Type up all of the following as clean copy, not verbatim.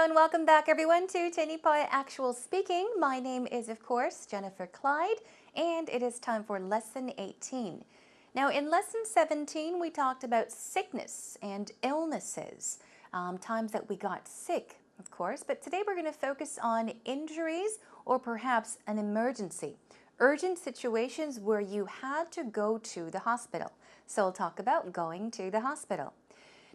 and welcome back everyone to Tenipoy Actual Speaking. My name is of course Jennifer Clyde and it is time for lesson 18. Now in lesson 17 we talked about sickness and illnesses, times that we got sick of course, but today we're going to focus on injuries or perhaps an emergency. Urgent situations where you had to go to the hospital. So we'll talk about going to the hospital.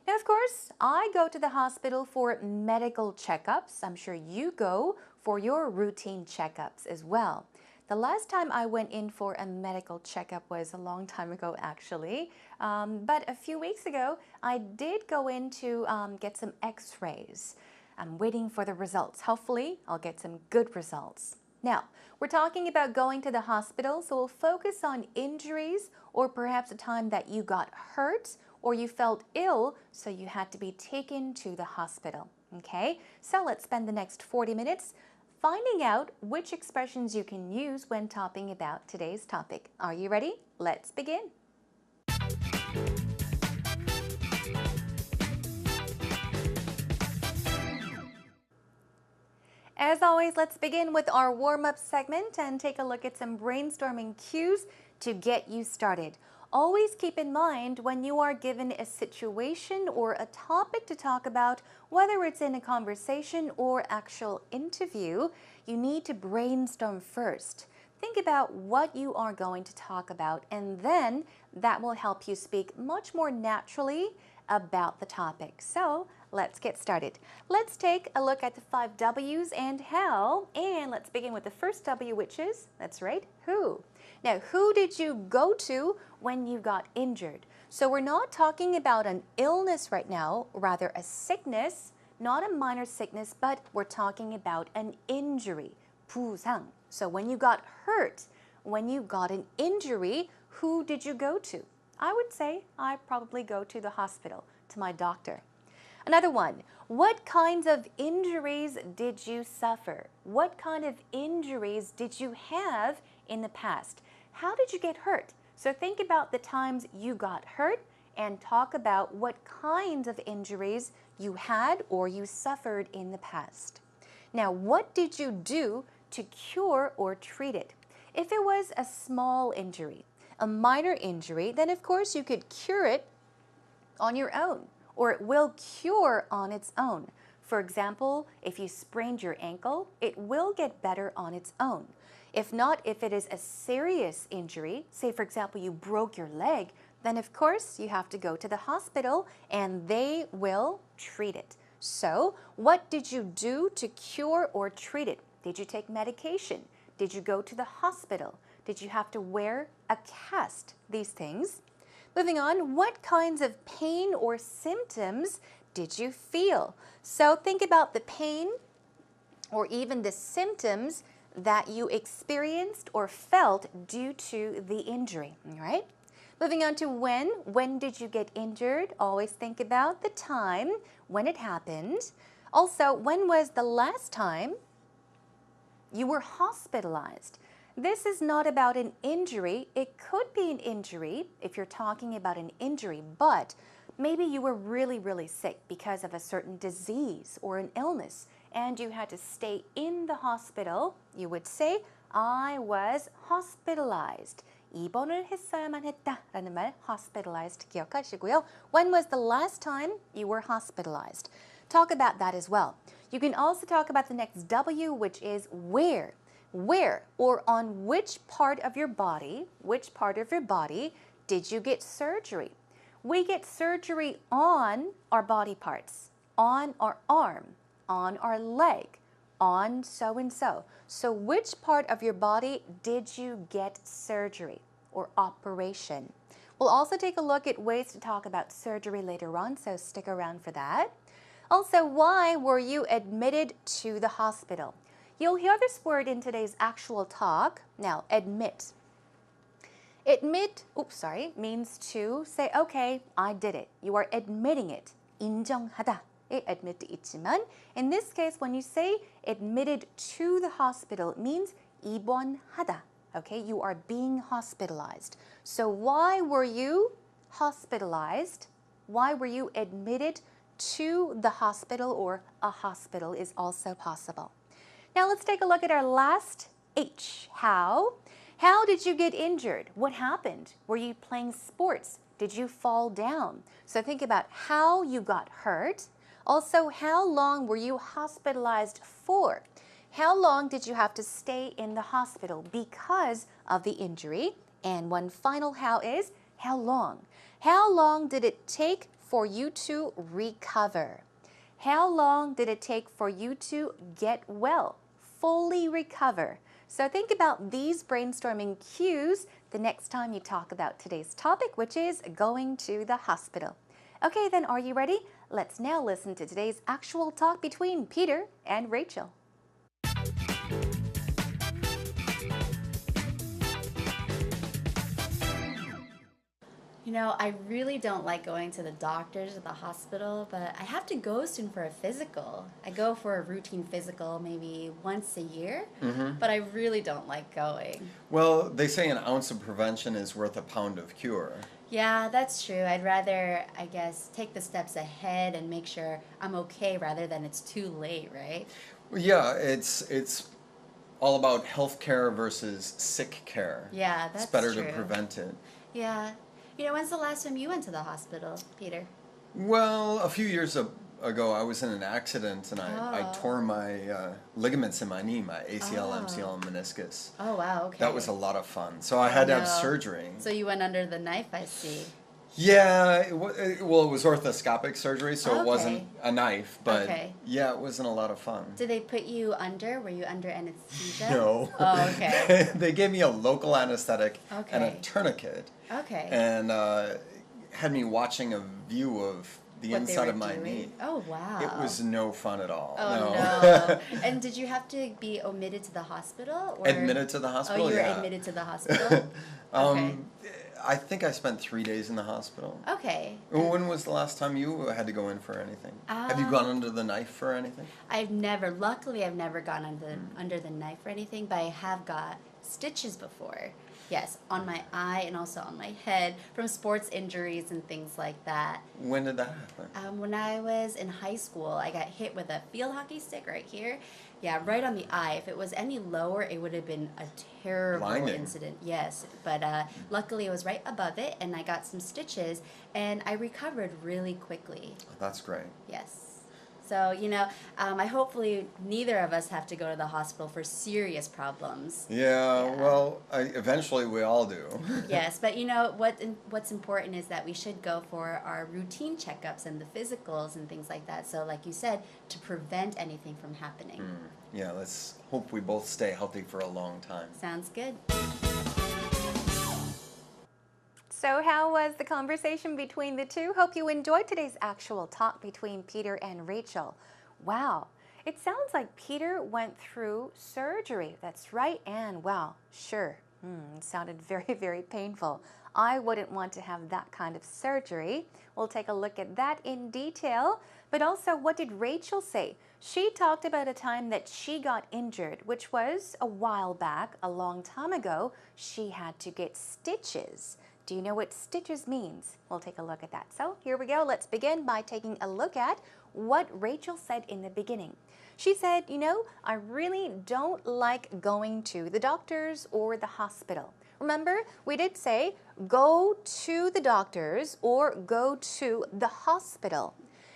Now, of course, I go to the hospital for medical checkups. I'm sure you go for your routine checkups as well. The last time I went in for a medical checkup was a long time ago, actually. But a few weeks ago, I did go in to get some x-rays. I'm waiting for the results. Hopefully, I'll get some good results. Now, we're talking about going to the hospital, so we'll focus on injuries or perhaps a time that you got hurt or you felt ill, so you had to be taken to the hospital. Okay, so let's spend the next 40 minutes finding out which expressions you can use when talking about today's topic. Are you ready? Let's begin. As always, let's begin with our warm-up segment and take a look at some brainstorming cues to get you started. Always keep in mind when you are given a situation or a topic to talk about, whether it's in a conversation or actual interview, you need to brainstorm first. Think about what you are going to talk about, and then that will help you speak much more naturally about the topic. So let's get started. Let's take a look at the 5 W's and how, and let's begin with the first W, which is, that's right, who. Now, who did you go to when you got injured? So we're not talking about an illness right now, rather a sickness, not a minor sickness, but we're talking about an injury, 부상. So when you got hurt, when you got an injury, who did you go to? I would say I'd probably go to the hospital, to my doctor. Another one, what kinds of injuries did you suffer? What kind of injuries did you have in the past? How did you get hurt? So think about the times you got hurt and talk about what kinds of injuries you had or you suffered in the past. Now, what did you do to cure or treat it? If it was a small injury, a minor injury, then of course you could cure it on your own, or it will cure on its own. For example, if you sprained your ankle, it will get better on its own. If not, if it is a serious injury, say for example you broke your leg, then of course you have to go to the hospital and they will treat it. So, what did you do to cure or treat it? Did you take medication? Did you go to the hospital? Did you have to wear a cast? These things. Moving on, what kinds of pain or symptoms did you feel? So think about the pain or even the symptoms that you experienced or felt due to the injury, all right? Moving on to when did you get injured? Always think about the time when it happened. Also, when was the last time you were hospitalized? This is not about an injury. It could be an injury if you're talking about an injury, but maybe you were really, really sick because of a certain disease or an illness and you had to stay in the hospital. You would say, I was hospitalized. 입원을 했어야만 했다라는 말, hospitalized 기억하시고요. When was the last time you were hospitalized? Talk about that as well. You can also talk about the next W, which is where. Where or on which part of your body, did you get surgery? We get surgery on our body parts, on our arm, on our leg, on so-and-so. So which part of your body did you get surgery or operation? We'll also take a look at ways to talk about surgery later on, so stick around for that. Also, why were you admitted to the hospital? You'll hear this word in today's actual talk. Now, admit. Admit, means to say, okay, I did it. You are admitting it. 인정하다. admit 있지만, in this case, when you say admitted to the hospital, it means 입원하다. Okay, you are being hospitalized. So why were you hospitalized? Why were you admitted to the hospital or a hospital is also possible. Now let's take a look at our last H. How? How did you get injured? What happened? Were you playing sports? Did you fall down? So think about how you got hurt. Also, how long were you hospitalized for? How long did you have to stay in the hospital because of the injury? And one final how is, how long? How long did it take for you to recover? How long did it take for you to get well, fully recover? So think about these brainstorming cues the next time you talk about today's topic, which is going to the hospital. Okay, then are you ready? Let's now listen to today's actual talk between Peter and Rachel. You know, I really don't like going to the doctors or the hospital, but I have to go soon for a physical. I go for a routine physical maybe once a year, but I really don't like going. Well, they say an ounce of prevention is worth a pound of cure. Yeah, that's true. I'd rather, I guess, take the steps ahead and make sure I'm okay rather than it's too late, right? Well, yeah, it's all about healthcare versus sick care. Yeah, It's that's better true. to prevent it. Yeah. You know, when's the last time you went to the hospital, Peter? Well, a few years ago, I was in an accident and I Oh. tore my ligaments in my knee, my ACL, Oh. MCL, and meniscus. Oh, wow, okay. That was a lot of fun. So I had to have No. surgery. So you went under the knife, I see. Yeah, well, it was orthoscopic surgery, so it wasn't Okay. a knife, but Okay. yeah, it wasn't a lot of fun. Did they put you under? Were you under anesthesia? No. Oh, okay. They gave me a local anesthetic and a Okay. tourniquet, Okay. and had me watching a view of the What they inside were of my doing? knee. Oh, wow. It was no fun at all. Oh, no. no. And did you have to be omitted to the hospital? Or? Admitted to the hospital? Oh, you were Yeah. admitted to the hospital? Okay. I think I spent 3 days in the hospital. Okay. When was the last time you had to go in for anything? Have you gone under the knife for anything? Luckily, I've never gone under the knife or anything, but I have got stitches before. Yes, on my eye and also on my head from sports injuries and things like that. When did that happen? When I was in high school, I got hit with a field hockey stick right here. Yeah, right on the eye. If it was any lower, it would have been a terrible Blinding. incident. Yes, but luckily it was right above it, and I got some stitches, and I recovered really quickly. That's great. Yes. So, you know, I hopefully neither of us have to go to the hospital for serious problems. Yeah, Yeah. well, eventually we all do. Yes, but you know what's important is that we should go for our routine checkups and the physicals and things like that. So, like you said, to prevent anything from happening. Yeah, let's hope we both stay healthy for a long time. Sounds good. So how was the conversation between the two? Hope you enjoyed today's actual talk between Peter and Rachel. Wow, it sounds like Peter went through surgery. That's right, and wow, sure, it sounded very, very painful. I wouldn't want to have that kind of surgery. We'll take a look at that in detail. But also, what did Rachel say? She talked about a time that she got injured, which was a while back, a long time ago. She had to get stitches. Do you know what stitches means? We'll take a look at that. So here we go. Let's begin by taking a look at what Rachel said in the beginning. She said, you know, I really don't like going to the doctors or the hospital. Remember, we did say go to the doctors or go to the hospital.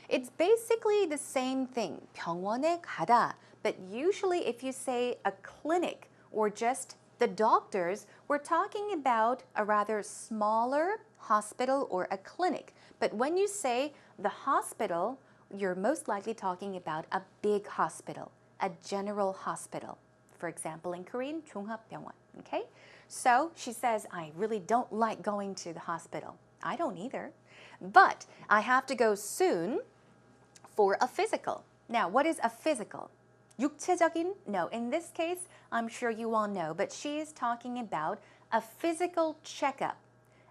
It's basically the same thing, 병원에 가다. But usually if you say a clinic or just the doctors, we're talking about a rather smaller hospital or a clinic. But when you say the hospital, you're most likely talking about a big hospital, a general hospital. For example, in Korean, 종합병원, okay? So she says, I really don't like going to the hospital. I don't either. But I have to go soon for a physical. Now, what is a physical? 육체적인? No, in this case, I'm sure you all know, but she is talking about a physical checkup,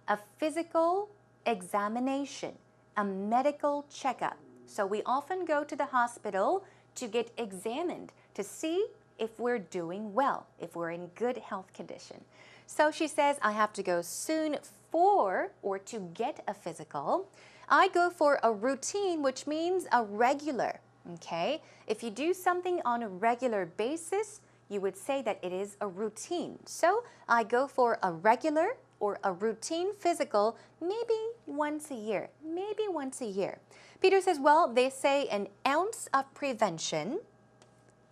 a physical examination, a medical checkup. So we often go to the hospital to get examined to see if we're doing well, if we're in good health condition. So she says, I have to go soon for or to get a physical. I go for a routine, which means a regular. Okay? If you do something on a regular basis, you would say that it is a routine. So I go for a regular or a routine physical maybe once a year. Maybe once a year. Peter says, well, they say an ounce of prevention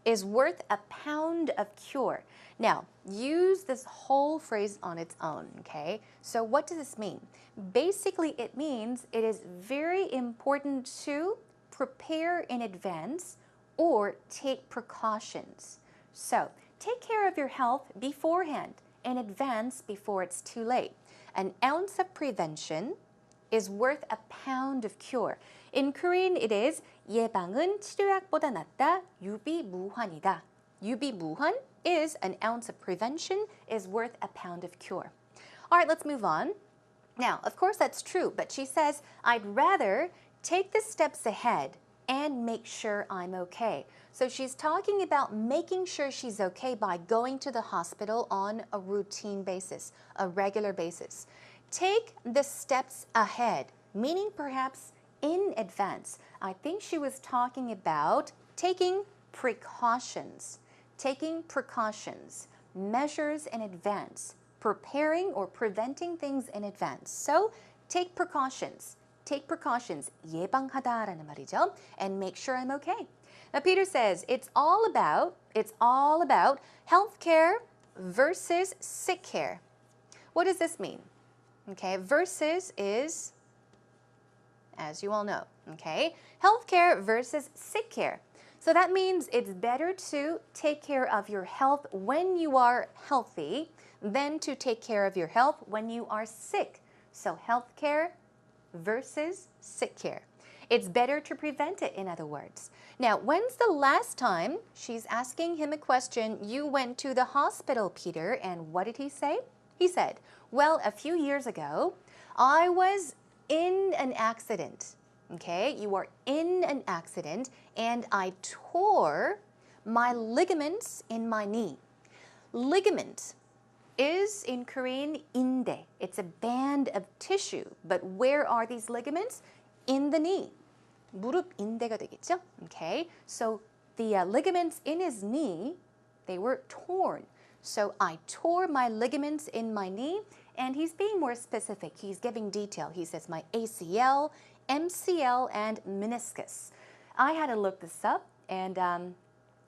is worth a pound of cure. Now, use this whole phrase on its own, okay? So what does this mean? Basically, it means it is very important to prepare in advance or take precautions. So, take care of your health beforehand, in advance before it's too late. An ounce of prevention is worth a pound of cure. In Korean, it is 예방은 치료약보다 낫다, 유비무환이다. 유비무환 is an ounce of prevention is worth a pound of cure. All right, let's move on. Now, of course, that's true, but she says, I'd rather take the steps ahead and make sure I'm okay. So she's talking about making sure she's okay by going to the hospital on a routine basis, a regular basis. Take the steps ahead, meaning perhaps in advance. I think she was talking about taking precautions, measures in advance, preparing or preventing things in advance. So take precautions. 예방하다라는 말이죠. And make sure I'm okay. Now Peter says it's all about healthcare versus sick care. What does this mean? Okay, versus is, as you all know, okay? Healthcare versus sick care. So that means it's better to take care of your health when you are healthy than to take care of your health when you are sick. So healthcare versus sick care. It's better to prevent it, in other words. Now, when's the last time, she's asking him a question, you went to the hospital, Peter, and what did he say? He said, well, a few years ago, I was in an accident. Okay, you are in an accident, and I tore my ligaments in my knee. Ligament is in Korean inde. It's a band of tissue. But where are these ligaments? In the knee. 무릎 인대가 되겠죠? Okay, so the ligaments in his knee, they were torn. So I tore my ligaments in my knee, and he's being more specific. He's giving detail. He says my ACL, MCL, and meniscus. I had to look this up, and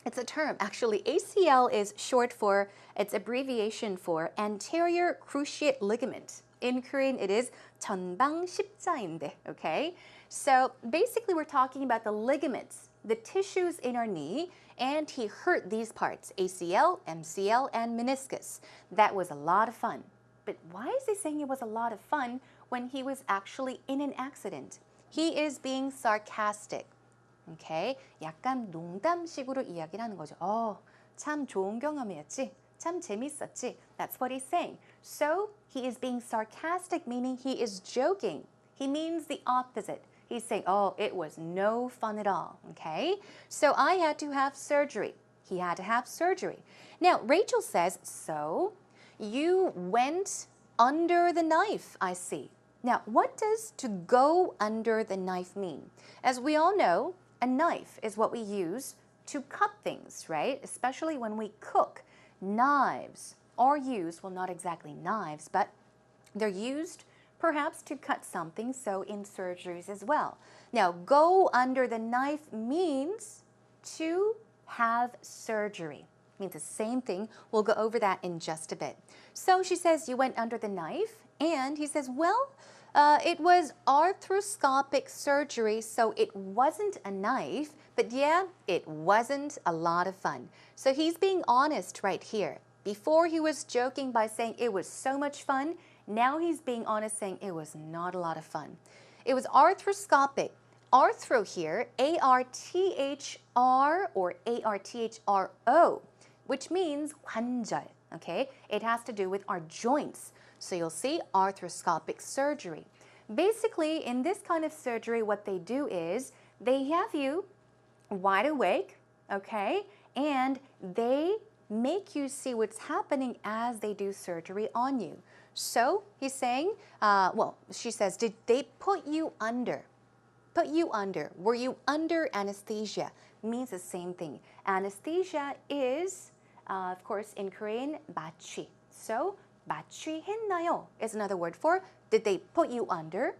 it's a term. Actually, ACL is short for, it's abbreviation for anterior cruciate ligament. In Korean, it is 전방 십자인대, okay? So basically, we're talking about the ligaments, the tissues in our knee, and he hurt these parts, ACL, MCL, and meniscus. That was a lot of fun. But why is he saying it was a lot of fun when he was actually in an accident? He is being sarcastic. Okay? 약간 농담식으로 이야기를 하는 거죠. 참 좋은 경험이었지. 참 재밌었지. That's what he's saying. So, he is being sarcastic, meaning he is joking. He means the opposite. He's saying, it was no fun at all. Okay? So, I had to have surgery. He had to have surgery. Now, Rachel says, so, you went under the knife, I see. Now, what does to go under the knife mean? As we all know, a knife is what we use to cut things, right? Especially when we cook. Knives are used, well, not exactly knives, but they're used perhaps to cut something, so in surgeries as well. Now, go under the knife means to have surgery. It means the same thing. We'll go over that in just a bit. So she says, you went under the knife, and he says, well, it was arthroscopic surgery, so it wasn't a knife, but yeah, it wasn't a lot of fun. So he's being honest right here. Before he was joking by saying it was so much fun, now he's being honest saying it was not a lot of fun. It was arthroscopic. Arthro here, A-R-T-H-R or A-R-T-H-R-O, which means 관절, okay? It has to do with our joints. So you'll see arthroscopic surgery. Basically, in this kind of surgery, what they do is they have you wide awake, okay? And they make you see what's happening as they do surgery on you. So he's saying, she says, did they put you under? Put you under. Were you under anesthesia? Means the same thing. Anesthesia is, of course, in Korean, 마취. So, 마취했나요 is another word for, did they put you under?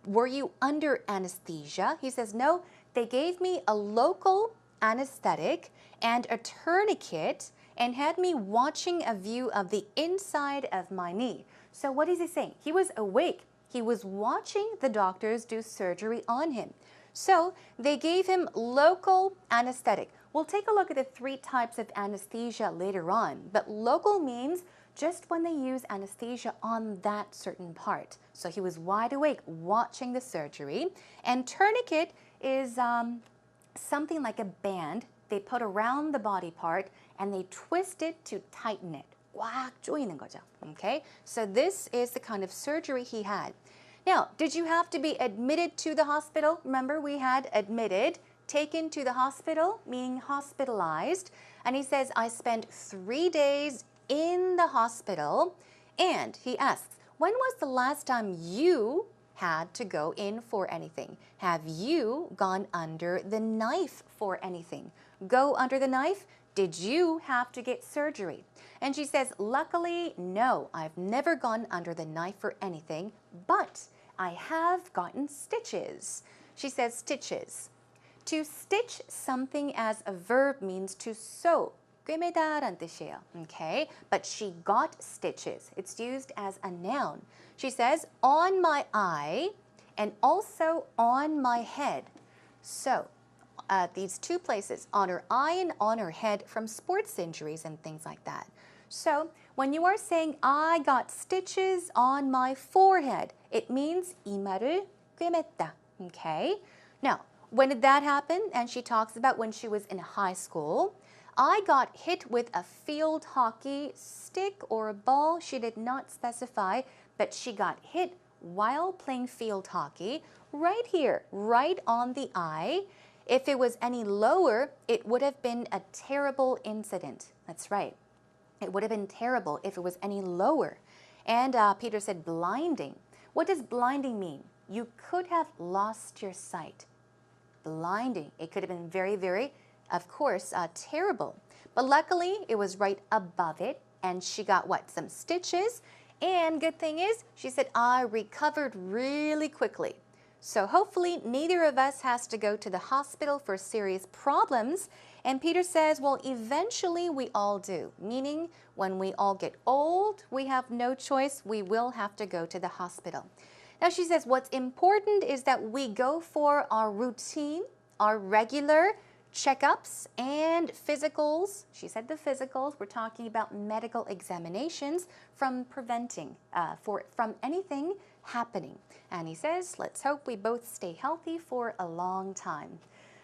Were you under anesthesia? He says, no, they gave me a local anesthetic and a tourniquet and had me watching a view of the inside of my knee. So what is he saying? He was awake. He was watching the doctors do surgery on him. So they gave him local anesthetic. We'll take a look at the 3 types of anesthesia later on, but local means just when they use anesthesia on that certain part. So he was wide awake watching the surgery. And tourniquet is something like a band they put around the body part and they twist it to tighten it. 꽉 조이는 거죠. Okay? So this is the kind of surgery he had. Now, did you have to be admitted to the hospital? Remember, we had admitted, taken to the hospital, meaning hospitalized. And he says, I spent 3 days in the hospital. And he asks, when was the last time you had to go in for anything? Have you gone under the knife for anything? Go under the knife? Did you have to get surgery? And she says, luckily, no, I've never gone under the knife for anything, but I have gotten stitches. She says stitches. To stitch something as a verb means to sew. 꿰매다란 뜻이에요. Okay? But she got stitches. It's used as a noun. She says, on my eye and also on my head. So, these 2 places, on her eye and on her head from sports injuries and things like that. So, when you are saying, I got stitches on my forehead, it means 이마를 꿰맸다. Okay? Now, when did that happen? And she talks about when she was in high school. I got hit with a field hockey stick or a ball. She did not specify, but she got hit while playing field hockey right here, right on the eye. If it was any lower, it would have been a terrible incident. That's right. It would have been terrible if it was any lower. And Peter said blinding. What does blinding mean? You could have lost your sight. Blinding. It could have been very, very, of course, terrible. But luckily, it was right above it. And she got what? Some stitches. And good thing is, she said, I recovered really quickly. So hopefully neither of us has to go to the hospital for serious problems. And Peter says, well, eventually we all do. Meaning when we all get old, we have no choice. We will have to go to the hospital. Now she says what's important is that we go for our routine, our regular checkups and physicals. She said the physicals. We're talking about medical examinations from preventing, from anything happening. And he says, let's hope we both stay healthy for a long time.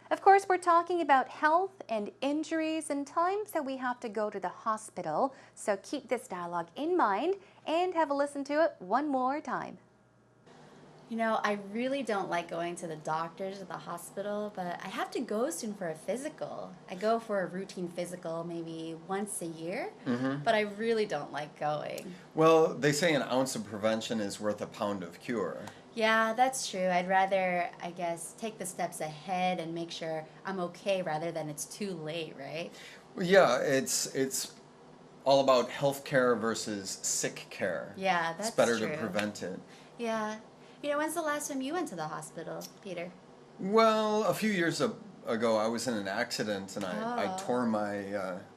Of course, we're talking about health and injuries and times that we have to go to the hospital. So keep this dialogue in mind and have a listen to it one more time. You know, I really don't like going to the doctors or the hospital, but I have to go soon for a physical. I go for a routine physical maybe once a year, but I really don't like going. Well, they say an ounce of prevention is worth a pound of cure. Yeah, that's true. I'd rather, I guess, take the steps ahead and make sure I'm okay rather than it's too late, right? Well, yeah, it's all about health care versus sick care. Yeah, that's It's better true. to prevent it. Yeah. You know, when's the last time you went to the hospital, Peter? Well, a few years ago, I was in an accident and I tore my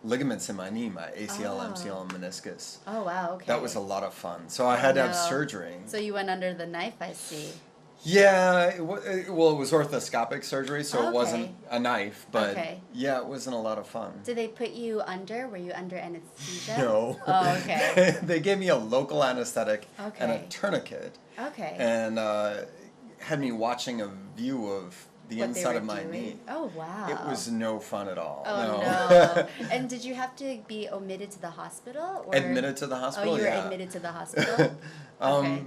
ligaments in my knee, my ACL, MCL, and meniscus. Oh, wow, okay. That was a lot of fun. So I had to have no. surgery. So you went under the knife, I see. Yeah, it was orthoscopic surgery, so it wasn't Okay. a knife, but Okay. yeah, it wasn't a lot of fun. Did they put you under? Were you under anesthesia? No. Oh, okay. They gave me a local anesthetic and a Okay. tourniquet, Okay. and had me watching a view of the What they inside were of my doing? knee. Oh, wow. It was no fun at all. Oh, no. no. And did you have to be admitted to the hospital? Or? Admitted to the hospital? Oh, you were yeah. admitted to the hospital? Okay.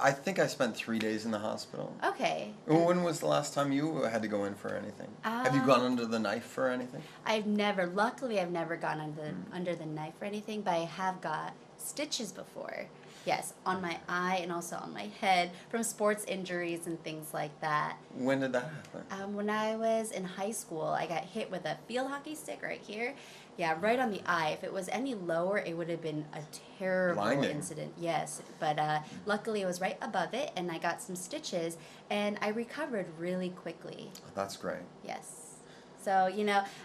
I think I spent 3 days in the hospital. Okay. When was the last time you had to go in for anything? Have you gone under the knife for anything? Luckily, I've never gone under the knife or anything, but I have got stitches before. Yes, on my eye and also on my head from sports injuries and things like that. When did that happen? When I was in high school, I got hit with a field hockey stick right here. Yeah, right on the eye. If it was any lower, it would have been a terrible Blinding. incident. Yes, but luckily it was right above it, and I got some stitches, and I recovered really quickly. Oh, that's great. Yes. So,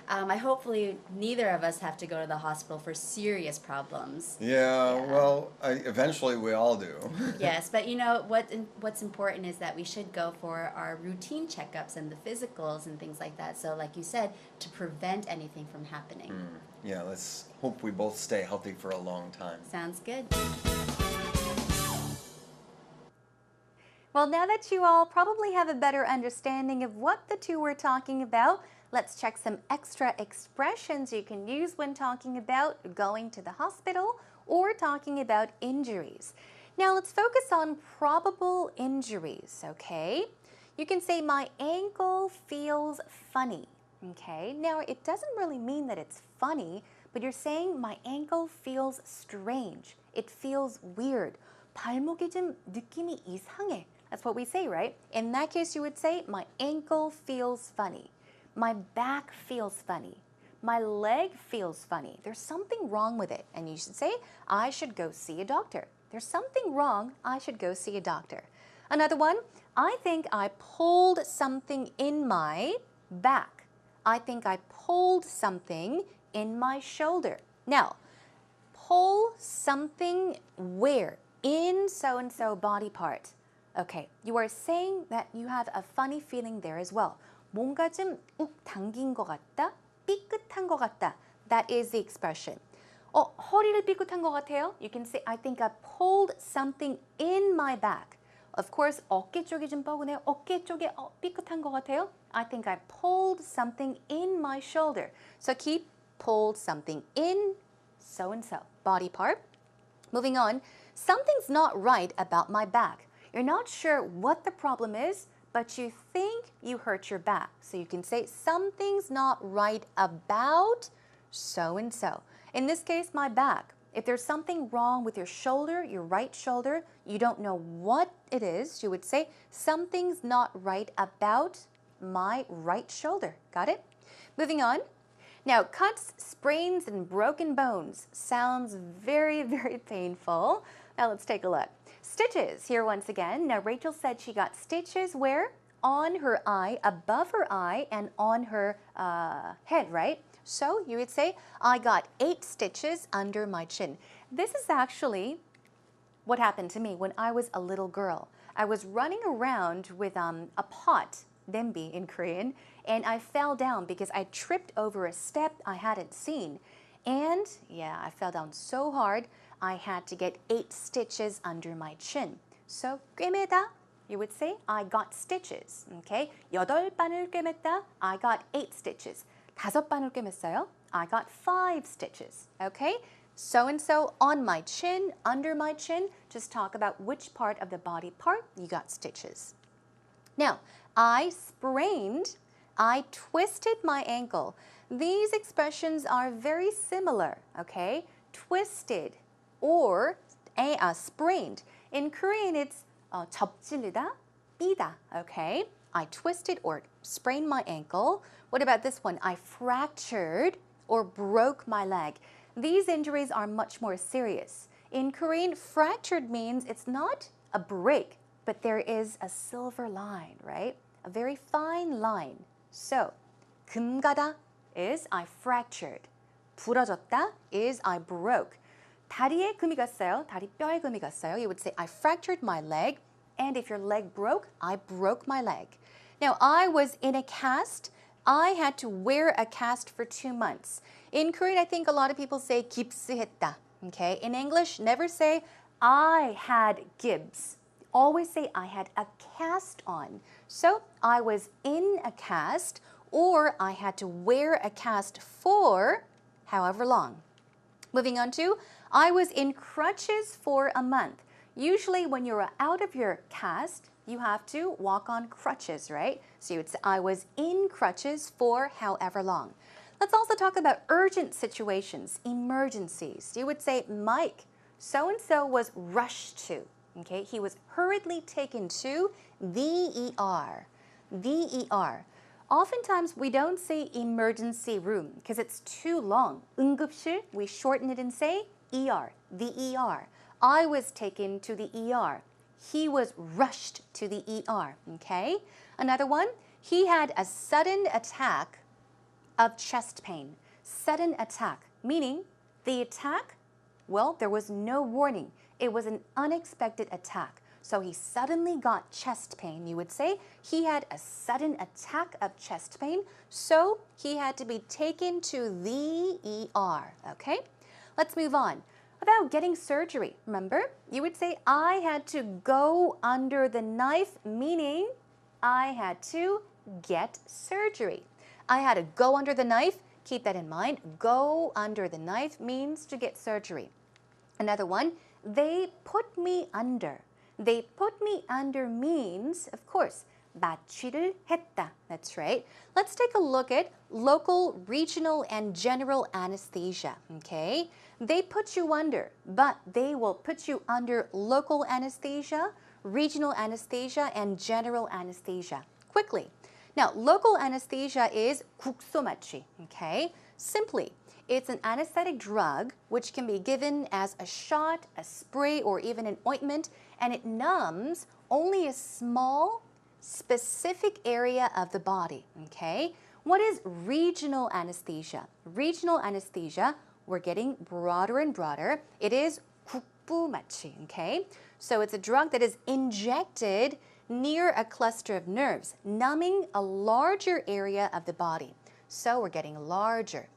I hopefully neither of us have to go to the hospital for serious problems. Yeah, Yeah. well, eventually we all do. Yes, but what's important is that we should go for our routine checkups and the physicals and things like that. So, like you said, to prevent anything from happening. Yeah, let's hope we both stay healthy for a long time. Sounds good. Well, now that you all probably have a better understanding of what the two were talking about, let's check some extra expressions you can use when talking about going to the hospital or talking about injuries. Now, let's focus on probable injuries, okay? You can say, my ankle feels funny, okay? Now, it doesn't really mean that it's funny, but you're saying my ankle feels strange. It feels weird. 발목이 좀 느낌이 이상해. That's what we say, right? In that case, you would say, my ankle feels funny. My back feels funny. My leg feels funny. There's something wrong with it. And you should say, I should go see a doctor. There's something wrong. I should go see a doctor. Another one, I think I pulled something in my back. I think I pulled something in my shoulder. Now, pull something where? In so-and-so body part. Okay, you are saying that you have a funny feeling there as well. 뭔가 좀 욱 당긴 것 같다, 삐끗한 것 같다. That is the expression. 허리를 삐끗한 것 같아요. You can say, I think I pulled something in my back. Of course, 어깨 쪽이 좀 뻐근해요. 어깨 쪽에 삐끗한 것 같아요. I think I pulled something in my shoulder. So keep pulled something in so-and-so body part. Moving on, something's not right about my back. You're not sure what the problem is, but you think you hurt your back. So you can say something's not right about so-and-so. In this case, my back. If there's something wrong with your shoulder, your right shoulder, you don't know what it is, you would say something's not right about my right shoulder. Got it? Moving on. Now, cuts, sprains, and broken bones sounds very, very painful. Now let's take a look. Stitches here once again. Now Rachel said she got stitches where? On her eye, above her eye, and on her head, right? So you would say, I got 8 stitches under my chin. This is actually what happened to me when I was a little girl. I was running around with a pot, dembi in Korean, and I fell down because I tripped over a step I hadn't seen. And yeah, I fell down so hard, I had to get 8 stitches under my chin. So, 꿰매다, you would say, I got stitches. Okay? 8바늘 꿰맸다, I got 8 stitches. 5바늘 꿰맸어요, I got 5 stitches. Okay? So-and-so on my chin, under my chin, just talk about which part of the body part you got stitches. Now, I sprained, I twisted my ankle. These expressions are very similar, okay? Twisted or sprained. In Korean, it's 접질리다, 삐다, okay? I twisted or sprained my ankle. What about this one? I fractured or broke my leg. These injuries are much more serious. In Korean, fractured means it's not a break, but there is a silver line, right? A very fine line. So, 금 가다 is I fractured. 부러졌다 is I broke. 다리에 금이 갔어요. 다리뼈에 금이 갔어요. You would say I fractured my leg. And if your leg broke, I broke my leg. Now, I was in a cast. I had to wear a cast for 2 months. In Korean, I think a lot of people say 깁스했다. Okay? In English, never say I had gips. Always say I had a cast on. So, I was in a cast or I had to wear a cast for however long. Moving on to, I was in crutches for a month. Usually when you're out of your cast, you have to walk on crutches, right? So you would say, I was in crutches for however long. Let's also talk about urgent situations, emergencies. You would say, Mike, so-and-so was rushed to. Okay, he was hurriedly taken to the ER. The ER. Oftentimes, we don't say emergency room because it's too long. 응급실, we shorten it and say ER, the ER. I was taken to the ER. He was rushed to the ER. Okay? Another one, he had a sudden attack of chest pain. Sudden attack, meaning the attack, well, there was no warning. It was an unexpected attack. So he suddenly got chest pain. You would say he had a sudden attack of chest pain, so he had to be taken to the ER. Okay? Let's move on. About getting surgery, remember? You would say, I had to go under the knife, meaning I had to get surgery. I had to go under the knife. Keep that in mind. Go under the knife means to get surgery. Another one, they put me under. They put me under means, of course, 마취를 했다. That's right. Let's take a look at local, regional, and general anesthesia. Okay? They put you under, but they will put you under local anesthesia, regional anesthesia, and general anesthesia. Quickly. Now, local anesthesia is 국소마취. Okay? Simply, it's an anesthetic drug which can be given as a shot, a spray, or even an ointment, and it numbs only a small, specific area of the body. Okay? What is regional anesthesia? Regional anesthesia, we're getting broader and broader. It is 국부마취. Okay? So it's a drug that is injected near a cluster of nerves, numbing a larger area of the body. So we're getting larger.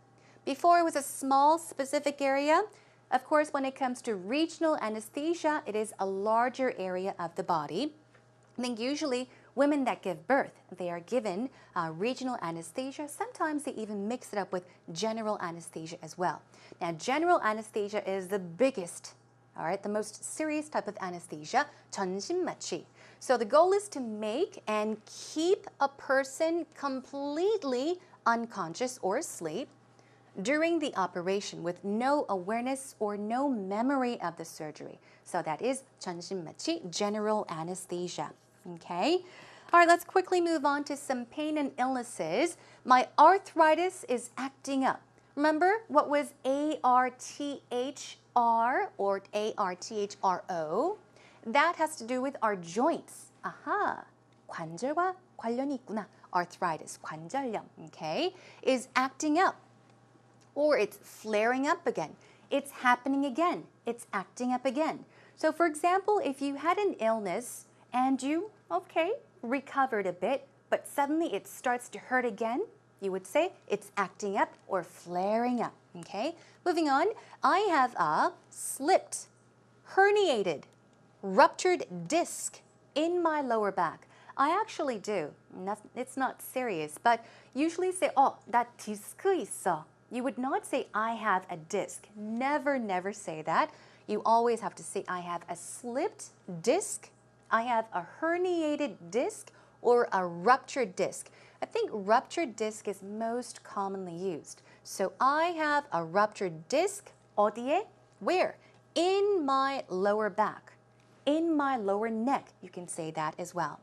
Before it was a small, specific area. Of course, when it comes to regional anesthesia, it is a larger area of the body. I think usually women that give birth, they are given regional anesthesia. Sometimes they even mix it up with general anesthesia as well. Now, general anesthesia is the biggest, all right, the most serious type of anesthesia, 전신마취. So the goal is to make and keep a person completely unconscious or asleep during the operation with no awareness or no memory of the surgery. So that is 전신마취, general anesthesia. Okay? All right, let's quickly move on to some pain and illnesses. My arthritis is acting up. Remember what was ARTHR or ARTHRO? That has to do with our joints. Aha, 관절과 관련이 있구나. Arthritis, 관절염, okay, is acting up. Or it's flaring up again. It's happening again. It's acting up again. So for example, if you had an illness and you, okay, recovered a bit, but suddenly it starts to hurt again, you would say it's acting up or flaring up, okay? Moving on, I have a slipped, herniated, ruptured disc in my lower back. I actually do. It's not serious, but usually say, 나 디스크 있어. You would not say, I have a disc. Never, never say that. You always have to say, I have a slipped disc, I have a herniated disc, or a ruptured disc. I think ruptured disc is most commonly used. So I have a ruptured disc, 어디에? Where? In my lower back. In my lower neck. You can say that as well.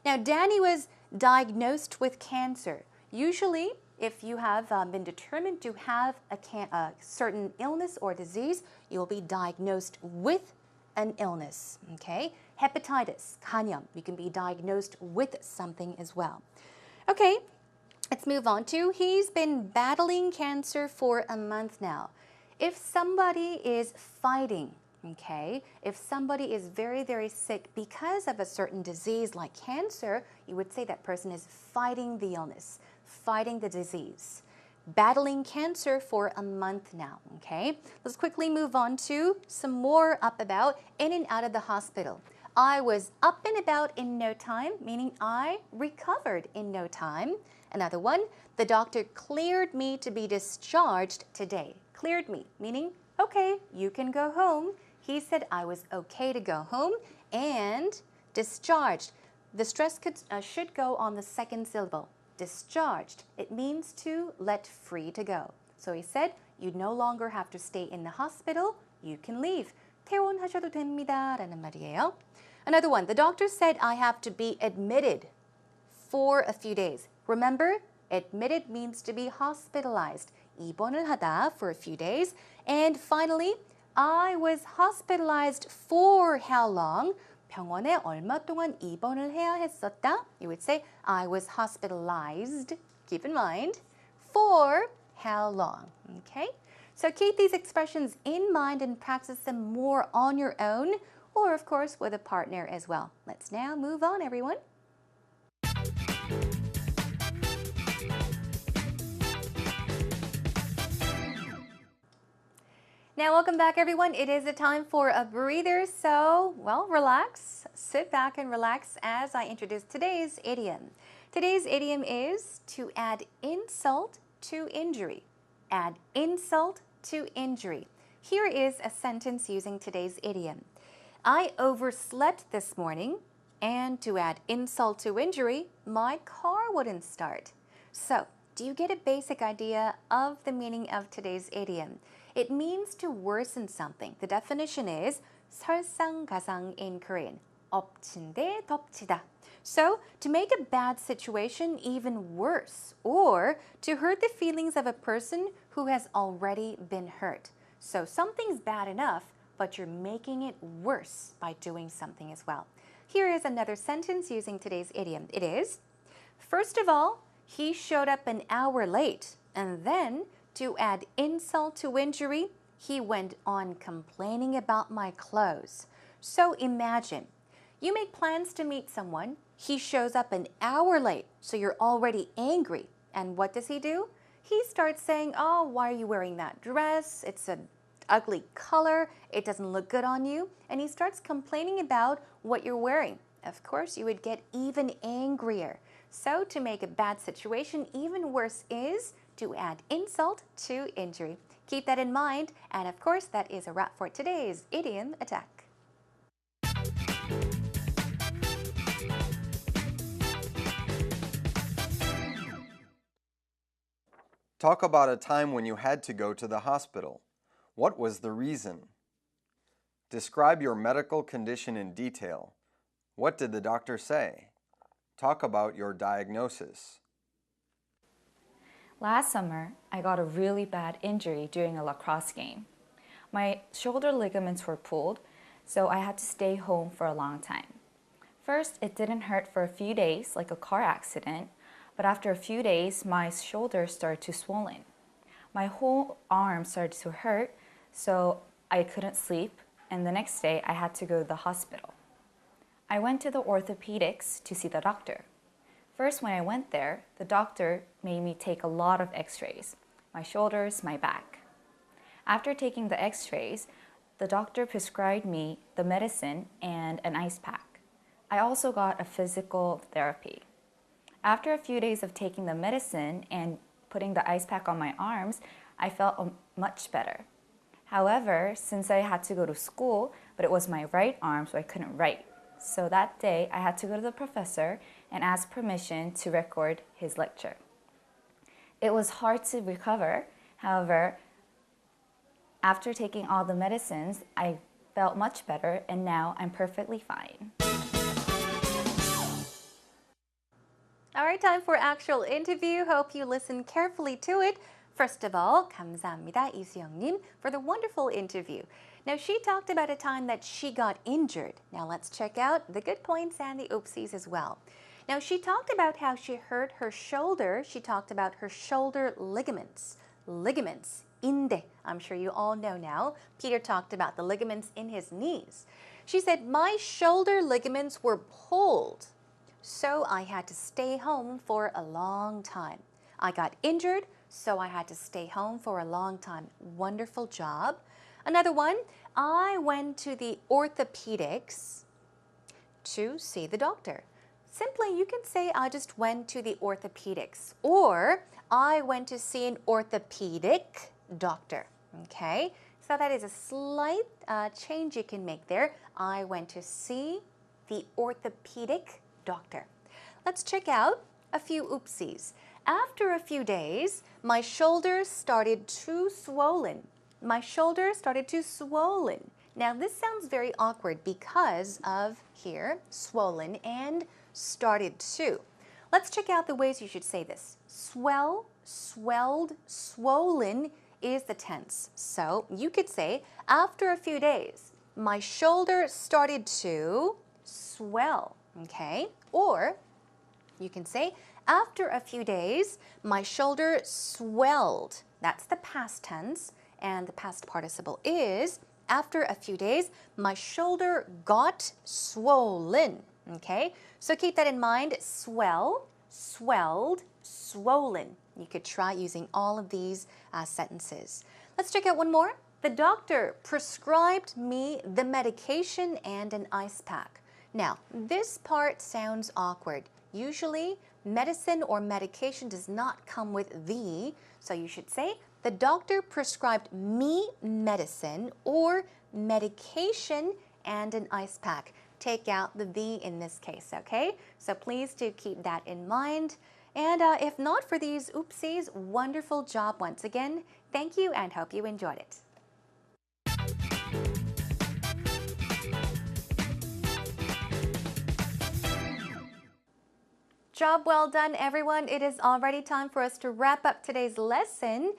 Now, Danny was diagnosed with cancer. Usually, if you have been determined to have a certain illness or disease, you'll be diagnosed with an illness, okay? Hepatitis, 간염, you can be diagnosed with something as well. Okay, let's move on to, he's been battling cancer for a month now. If somebody is fighting, okay, if somebody is very, very sick because of a certain disease like cancer, you would say that person is fighting the illness, fighting the disease, battling cancer for a month now, okay? Let's quickly move on to some more up about in and out of the hospital. I was up and about in no time, meaning I recovered in no time. Another one, the doctor cleared me to be discharged today. Cleared me, meaning, okay, you can go home. He said I was okay to go home and discharged. The stress should go on the second syllable. Discharged. It means to let free to go. So he said you no longer have to stay in the hospital. You can leave. 퇴원하셔도 됩니다. 라는 말이에요. Another one. The doctor said I have to be admitted for a few days. Remember, admitted means to be hospitalized. 입원을 하다 for a few days. And finally, I was hospitalized for how long? 병원에 얼마 동안 입원을 해야 했었다? You would say, I was hospitalized, keep in mind, for how long? Okay? So keep these expressions in mind and practice them more on your own, or of course with a partner as well. Let's now move on, everyone. Now, welcome back, everyone. It is a time for a breather, so, well, relax. Sit back and relax as I introduce today's idiom. Today's idiom is to add insult to injury. Add insult to injury. Here is a sentence using today's idiom. I overslept this morning, and to add insult to injury, my car wouldn't start. So, do you get a basic idea of the meaning of today's idiom? It means to worsen something. The definition is 설상가상 in Korean. 엎친데 덮치다. So, to make a bad situation even worse, or to hurt the feelings of a person who has already been hurt. So, something's bad enough, but you're making it worse by doing something as well. Here is another sentence using today's idiom. It is, first of all, he showed up an hour late, and then to add insult to injury, he went on complaining about my clothes. So imagine, you make plans to meet someone, he shows up an hour late, so you're already angry. And what does he do? He starts saying, oh, why are you wearing that dress? It's an ugly color, it doesn't look good on you. And he starts complaining about what you're wearing. Of course, you would get even angrier. So to make a bad situation even worse is to add insult to injury. Keep that in mind, and of course, that is a wrap for today's Idiom Attack. Talk about a time when you had to go to the hospital. What was the reason? Describe your medical condition in detail. What did the doctor say? Talk about your diagnosis. Last summer, I got a really bad injury during a lacrosse game. My shoulder ligaments were pulled, so I had to stay home for a long time. First, it didn't hurt for a few days, like a car accident, but after a few days, my shoulder started to swollen. My whole arm started to hurt, so I couldn't sleep, and the next day I had to go to the hospital. I went to the orthopedics to see the doctor. First, when I went there, the doctor made me take a lot of x-rays, my shoulders, my back. After taking the x-rays, the doctor prescribed me the medicine and an ice pack. I also got a physical therapy. After a few days of taking the medicine and putting the ice pack on my arms, I felt much better. However, since I had to go to school, but it was my right arm, so I couldn't write. So that day, I had to go to the professor and ask permission to record his lecture. It was hard to recover. However, after taking all the medicines, I felt much better, and now I'm perfectly fine. All right, time for actual interview. Hope you listen carefully to it. First of all, 감사합니다, 이수영님, for the wonderful interview. Now, she talked about a time that she got injured. Now, let's check out the good points and the oopsies as well. Now, she talked about how she hurt her shoulder. She talked about her shoulder ligaments. Ligaments, 인대. I'm sure you all know now. Peter talked about the ligaments in his knees. She said, my shoulder ligaments were pulled, so I had to stay home for a long time. I got injured, so I had to stay home for a long time. Wonderful job. Another one, I went to the orthopedics to see the doctor. Simply, you can say, I just went to the orthopedics, or I went to see an orthopedic doctor. Okay? So that is a slight change you can make there. I went to see the orthopedic doctor. Let's check out a few oopsies. After a few days, my shoulder started to swollen. My shoulder started to swollen. Now this sounds very awkward because of here, swollen and started to. Let's check out the ways you should say this. Swell, swelled, swollen is the tense. So you could say, after a few days, my shoulder started to swell, okay? Or you can say, after a few days, my shoulder swelled. That's the past tense, and the past participle is, after a few days, my shoulder got swollen, okay? So keep that in mind, swell, swelled, swollen. You could try using all of these sentences. Let's check out one more. The doctor prescribed me the medication and an ice pack. Now, this part sounds awkward. Usually, medicine or medication does not come with the, so you should say, the doctor prescribed me medicine or medication and an ice pack. Take out the in this case, okay? So please do keep that in mind. And if not for these oopsies, wonderful job once again. Thank you and hope you enjoyed it. Job well done, everyone. It is already time for us to wrap up today's lesson.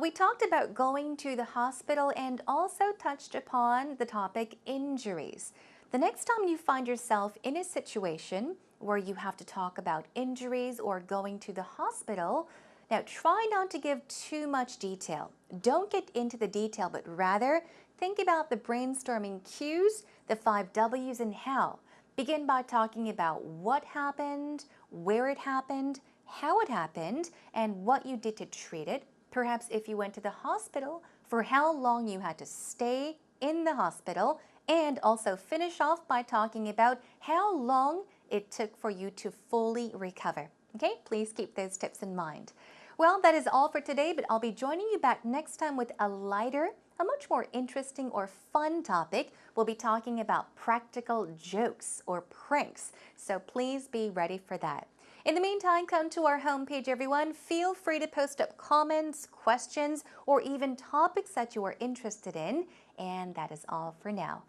We talked about going to the hospital and also touched upon the topic injuries. The next time you find yourself in a situation where you have to talk about injuries or going to the hospital, now try not to give too much detail. Don't get into the detail, but rather think about the brainstorming cues, the 5 W's and how. Begin by talking about what happened, where it happened, how it happened, and what you did to treat it. Perhaps if you went to the hospital, for how long you had to stay in the hospital, and also finish off by talking about how long it took for you to fully recover. Okay, please keep those tips in mind. Well, that is all for today, but I'll be joining you back next time with a lighter, a much more interesting or fun topic. We'll be talking about practical jokes or pranks, so please be ready for that. In the meantime, come to our homepage, everyone. Feel free to post up comments, questions, or even topics that you are interested in. And that is all for now.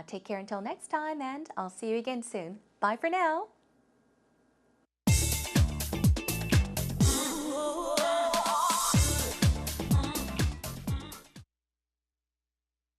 Take care until next time, and I'll see you again soon. Bye for now.